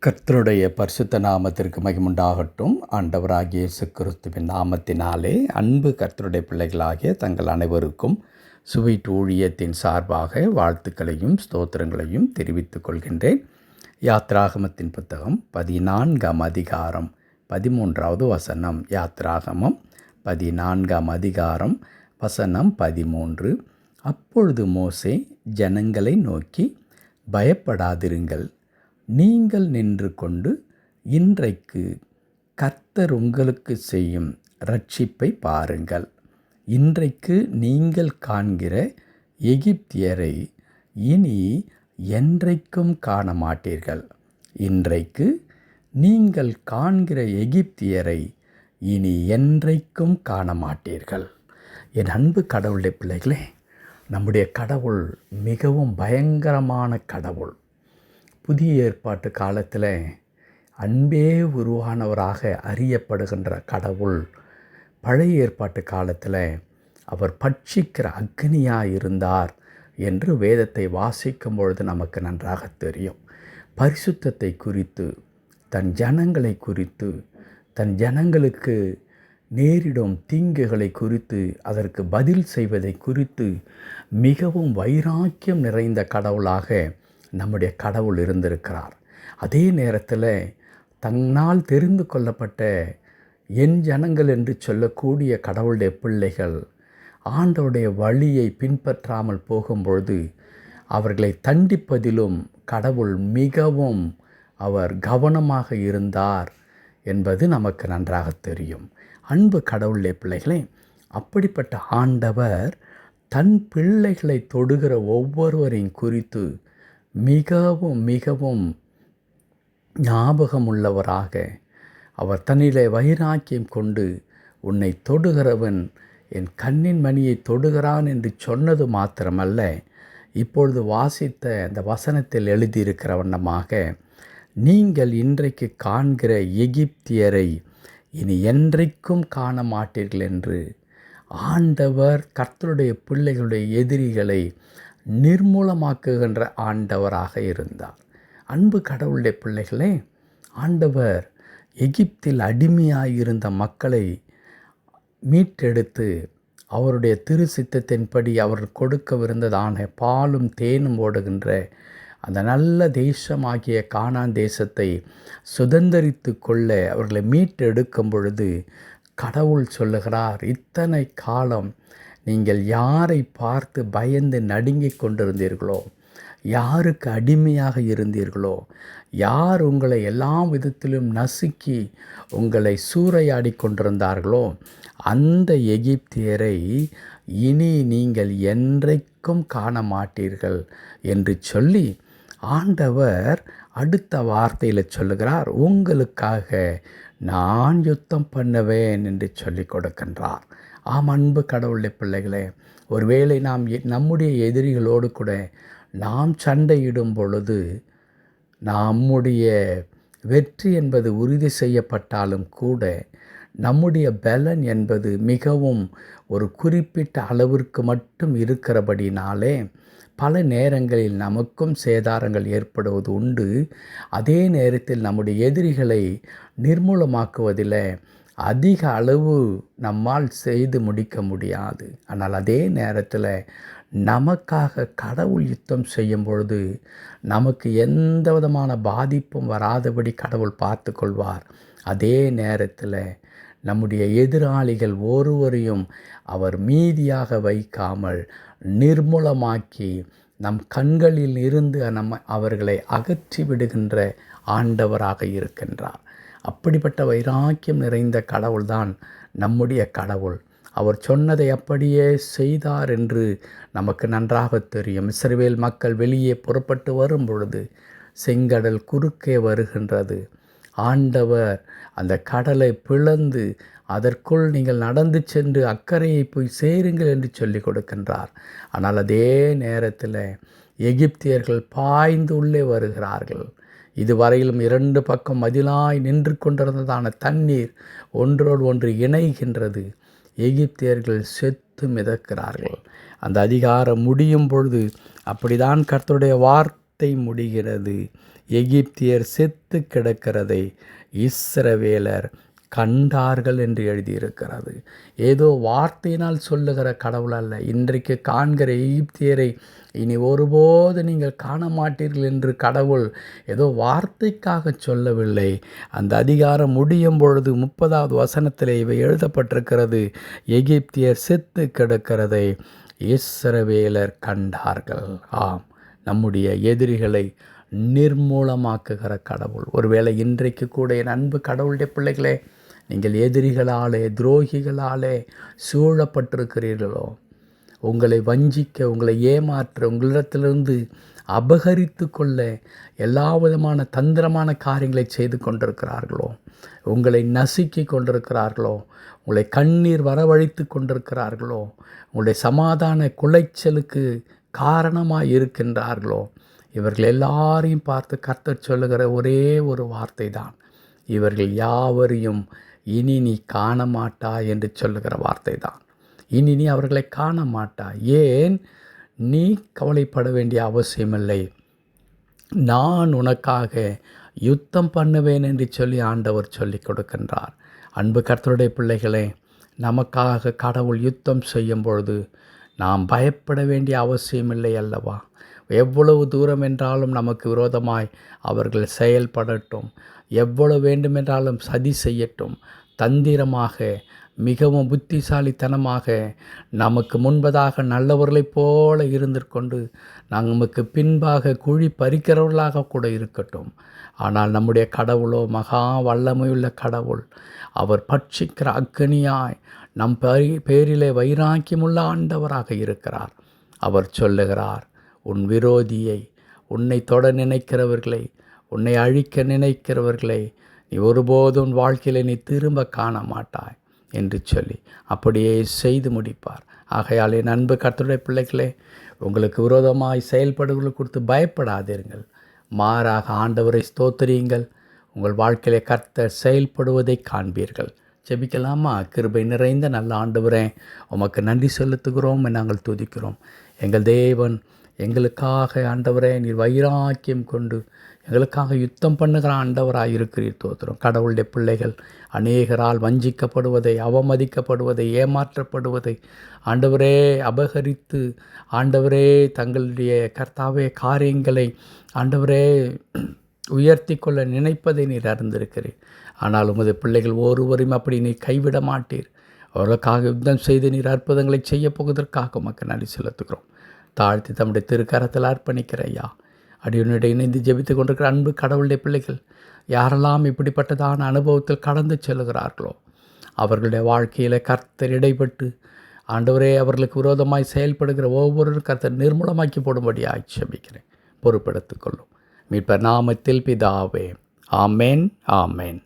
கர்த்தருடைய பரிசுத்த நாமத்திற்கு மகிமுண்டாகட்டும். ஆண்டவராகிய இயேசு கிறிஸ்துவின் நாமத்தினாலே அன்பு கர்த்தருடைய பிள்ளைகளாகிய தங்கள் அனைவருக்கும் சுவீட் ஊழியத்தின் சார்பாக வாழ்த்துக்களையும் ஸ்தோத்திரங்களையும் தெரிவித்துக் கொள்கின்றேன். யாத்ராகமத்தின் புத்தகம் 14ஆம் அதிகாரம் 13வது வசனம். யாத்ராகமம் 14ஆம் அதிகாரம் வசனம் 13. அப்பொழுது மோசே ஜனங்களை நோக்கி, பயப்படாதிருங்கள், நீங்கள் நின்று கொண்டு இன்றைக்கு கர்த்தர் உங்களுக்கு செய்யும் இரட்சிப்பை பாருங்கள். இன்றைக்கு நீங்கள் காண்கிற எகிப்தியரை இனி என்றைக்கும் காண மாட்டீர்கள். இன்றைக்கு நீங்கள் காண்கிற எகிப்தியரை இனி என்றைக்கும் காண மாட்டீர்கள். என் அன்பு கடவுளுடைய பிள்ளைகளே, நம்முடைய கடவுள் மிகவும் பயங்கரமான கடவுள். புதிய ஏற்பாட்டு காலத்தில் அன்பே உருவானவராக அறியப்படுகின்ற கடவுள் பழைய ஏற்பாட்டு காலத்தில் அவர் பட்சிக்கிற அக்னியாக இருந்தார் என்று வேதத்தை வாசிக்கும் பொழுது நமக்கு நன்றாக தெரியும். பரிசுத்தத்தை குறித்து, தன் ஜனங்களை குறித்து, தன் ஜனங்களுக்கு நேரிடும் தீங்குகளை குறித்து, அதற்கு பதில் செய்வதை குறித்து மிகவும் வைராக்கியம் நிறைந்த கடவுளாக நம்முடைய கடவுள் இருந்திருக்கிறார். அதே நேரத்தில் தன்னால் தெரிந்து கொள்ளப்பட்ட என் ஜனங்கள் என்று சொல்லக்கூடிய கடவுளுடைய பிள்ளைகள் ஆண்டவருடைய வழியை பின்பற்றாமல் போகும்பொழுது அவர்களை தண்டிப்பதிலும் கடவுள் மிகவும் அவர் கவனமாக இருந்தார் என்பது நமக்கு நன்றாக தெரியும். அன்பு கடவுளுடைய பிள்ளைகளே, அப்படிப்பட்ட ஆண்டவர் தன் பிள்ளைகளை தொடுகிற ஒவ்வொருவரையும் குறித்து மிகவும் மிகவும் ஞாபகமுள்ளவராக அவர் தன்னிலே வைராக்கியம் கொண்டு, உன்னை தொடுகிறவன் என் கண்ணின் மணியை தொடுகிறான் என்று சொன்னது மாத்திரமல்ல, இப்பொழுது வாசித்த அந்த வசனத்தில் எழுதியிருக்கிற வண்ணமாக, நீங்கள் இன்றைக்கு காண்கிற எகிப்தியரை இனி என்றைக்கும் காண மாட்டீர்கள் என்று ஆண்டவர் கர்த்தருடைய பிள்ளைகளுடைய எதிரிகளை நிர்மூலமாக்குகின்ற ஆண்டவராக இருந்தார். அன்பு கடவுளுடைய பிள்ளைகளே, ஆண்டவர் எகிப்தில் அடிமையாயிருந்த மக்களை மீட்டெடுத்து அவருடைய திரு சித்தத்தின்படி அவர் கொடுக்கவிருந்ததான பாலும் தேனும் ஓடுகின்ற அந்த நல்ல தேசமாகிய கானான் தேசத்தை சுதந்தரித்து கொள்ள அவர்களை மீட்டெடுக்கும் பொழுது கடவுள் சொல்லுகிறார், இத்தனை காலம் நீங்கள் யாரை பார்த்து பயந்து நடுங்கிக் கொண்டிருந்தீர்களோ, யாருக்கு அடிமையாக இருந்தீர்களோ, யார் உங்களை எல்லா விதத்திலும் நசுக்கி உங்களை சூறையாடி கொண்டிருந்தார்களோ, அந்த எகிப்தியரை இனி நீங்கள் என்றைக்கும் காண மாட்டீர்கள் என்று சொல்லி ஆண்டவர் அடுத்த வார்த்தையில் சொல்லுகிறார், உங்களுக்காக நான் யுத்தம் பண்ணுவேன் என்று சொல்லி கொடுக்கின்றார். ஆம், அன்பு கடவுளுடைய பிள்ளைகளே, ஒருவேளை நாம் நம்முடைய எதிரிகளோடு கூட நாம் சண்டையிடும் பொழுது நம்முடைய வெற்றி என்பது உறுதி செய்யப்பட்டாலும் கூட நம்முடைய பலன் என்பது மிகவும் ஒரு குறிப்பிட்ட அளவிற்கு மட்டும் இருக்கிறபடினாலே பல நேரங்களில் நமக்கும் சேதாரங்கள் ஏற்படுவது உண்டு. அதே நேரத்தில் நம்முடைய எதிரிகளை நிர்மூலமாக்குவதில் அதிக அளவு நம்மால் செய்து முடிக்க முடியாது. ஆனால் அதே நேரத்தில் நமக்காக கடவுள் யுத்தம் செய்யும் பொழுது நமக்கு எந்த விதமான பாதிப்பும் வராதபடி கடவுள் பார்த்து கொள்வார். அதே நேரத்தில் நம்முடைய எதிராளிகள் ஒருவரையும் அவர் மீதியாக வைக்காமல் நிர்மூலமாக்கி நம் கண்களில் இருந்து அவர்களை அகற்றி விடுகின்ற ஆண்டவராக இருக்கின்றார். அப்படிப்பட்ட வைராக்கியம் நிறைந்த கடவுள்தான் நம்முடைய கடவுள். அவர் சொன்னதை அப்படியே செய்தார் என்று நமக்கு நன்றாக தெரியும். இஸ்ரவேல் மக்கள் வெளியே புறப்பட்டு வரும் பொழுது செங்கடல் குறுக்கே வருகின்றது. ஆண்டவர் அந்த கடலை பிளந்து அதற்குள் நீங்கள் நடந்து சென்று அக்கறையை போய் சேருங்கள் என்று சொல்லி கொடுக்கின்றார். ஆனால் அதே நேரத்தில் எகிப்தியர்கள் பாய்ந்து உள்ளே வருகிறார்கள். இதுவரையிலும் 2 பக்கம் மதிலாய் நின்று கொண்டிருந்ததான தண்ணீர் ஒன்றோடு ஒன்று இணைகின்றது. எகிப்தியர்கள் செத்து மிதக்கிறார்கள். அந்த அதிகாரம் முடியும் பொழுது அப்படிதான் கர்த்தருடைய வார்த்தை முடிகிறது. எகிப்தியர் செத்து கிடக்கிறதை இஸ்ரவேலர் கண்டார்கள் என்று எழுதியிருக்கிறது. ஏதோ வார்த்தையினால் சொல்லுகிற கடவுள் அல்ல. இன்றைக்கு காண்கிற எகிப்தியரை இனி ஒருபோது நீங்கள் காண மாட்டீர்கள் என்று கடவுள் ஏதோ வார்த்தைக்காக சொல்லவில்லை. அந்த அதிகாரம் முடியும் பொழுது 30வது வசனத்தில் இவை எழுதப்பட்டிருக்கிறது. எகிப்தியர் செத்து கிடக்கிறதை இஸ்ரவேலர் கண்டார்கள். ஆம், நம்முடைய எதிரிகளை நிர்மூலமாக்குகிற கடவுள். ஒருவேளை இன்றைக்கு கூட என் அன்பு கடவுளுடைய பிள்ளைகளே, நீங்கள் எதிரிகளாலே துரோகிகளாலே சூழப்பட்டிருக்கிறீர்களோ, உங்களை வஞ்சிக்க, உங்களை ஏமாற்ற, உங்களிடத்திலிருந்து அபகரித்து கொள்ள எல்லா விதமான தந்திரமான காரியங்களை செய்து கொண்டிருக்கிறார்களோ, உங்களை நசுக்கி கொண்டிருக்கிறார்களோ, உங்களை கண்ணீர் வரவழைத்து கொண்டிருக்கிறார்களோ, உங்களுடைய சமாதான குலைச்சலுக்கு காரணமாக இருக்கின்றார்களோ, இவர்கள் எல்லாரையும் பார்த்து கர்த்தர் சொல்லுகிற ஒரே ஒரு வார்த்தை தான், இவர்கள் யாவரையும் இனி நீ காண மாட்டாய் என்று சொல்லுகிற வார்த்தை தான். இனி நீ அவர்களை காண மாட்டாய். ஏன்? நீ கவலைப்பட வேண்டிய அவசியமில்லை. நான் உனக்காக யுத்தம் பண்ணுவேன் என்று சொல்லி ஆண்டவர் சொல்லி கொடுக்கின்றார். அன்பு கர்த்தருடைய பிள்ளைகளே, நமக்காக கடவுள் யுத்தம் செய்யும் பொழுது நாம் பயப்பட வேண்டிய அவசியமில்லை அல்லவா? எவ்வளவு தூரம் என்றாலும் நமக்கு விரோதமாய் அவர்கள் செயல்படட்டும், எவ்வளவு வேண்டுமென்றாலும் சதி செய்யட்டும், தந்திரமாக மிகவும் புத்திசாலித்தனமாக நமக்கு முன்பதாக நல்லவர்களைப் போல இருந்து கொண்டு நமக்கு பின்பாக குழி பறிக்கிறவர்களாக கூட இருக்கட்டும், ஆனால் நம்முடைய கடவுளோ மகா வல்லமையுள்ள கடவுள். அவர் பட்சிக்கிற அக்கினியாய் நம் பேரிலே வைராக்கியமுள்ள ஆண்டவராக இருக்கிறார். அவர் சொல்லுகிறார், உன் விரோதியை, உன்னை தொட நினைக்கிறவர்களை, உன்னை அழிக்க நினைக்கிறவர்களை நீ ஒருபோதும் உன் வாழ்க்கையில் நீ திரும்ப காண மாட்டாய் என்று சொல்லி அப்படியே செய்து முடிப்பார். ஆகையால் என் அன்பு கர்த்தருடைய பிள்ளைகளே, உங்களுக்கு விரோதமாய் செயல்படுகளை குறித்து பயப்படாதீர்கள். மாறாக ஆண்டவரை ஸ்தோத்திரியுங்கள். உங்கள் வாழ்க்கையிலே கர்த்தர் செயல்படுவதை காண்பீர்கள். ஜெபிக்கலாமா? கிருபை நிறைந்த நல்ல ஆண்டவரே, உமக்கு நன்றி செலுத்துகிறோம், நாங்கள் துதிக்கிறோம். எங்கள் தேவன், எங்களுக்காக ஆண்டவரே நீர் வைராக்கியம் கொண்டு எங்களுக்காக யுத்தம் பண்ணுகிற ஆண்டவராக இருக்கிறீர். தோத்திரம். கடவுளுடைய பிள்ளைகள் அநேகரால் வஞ்சிக்கப்படுவதை, அவமதிக்கப்படுவதை, ஏமாற்றப்படுவதை ஆண்டவரே அபகரித்து ஆண்டவரே தங்களுடைய கர்த்தாவே காரியங்களை ஆண்டவரே உயர்த்தி கொள்ள நினைப்பதை நீர் அறிந்திருக்கிறீர். ஆனால் உமது பிள்ளைகள் ஒருவரையும் அப்படி நீர் கைவிட மாட்டீர். அவர்களுக்காக யுத்தம் செய்து நீர் அற்புதங்களை செய்ய போவதற்காக உமக்கு நன்றி செலுத்துகிறோம். தாழ்த்தி தம்முடைய திருக்கரத்தில் அர்ப்பணிக்கிற ஐயா, அடியுன்னுடைய இணைந்து ஜெபித்து கொண்டிருக்கிற அன்பு கடவுளுடைய பிள்ளைகள் யாரெல்லாம் இப்படிப்பட்டதான அனுபவத்தில் கடந்து செல்கிறார்களோ, அவர்களுடைய வாழ்க்கையில் கர்த்தர் இடைப்பட்டு ஆண்டவரே அவர்களுக்கு விரோதமாய் செயல்படுகிற ஒவ்வொரு கர்த்தர் நிர்மூலமாக்கி போடும்படியாக ஜெபிக்கிறேன். பொறுப்பெடுத்துக் கொள்ளும் மீட்பர் நாமத்தில் பிதாவே. ஆமேன், ஆமேன்.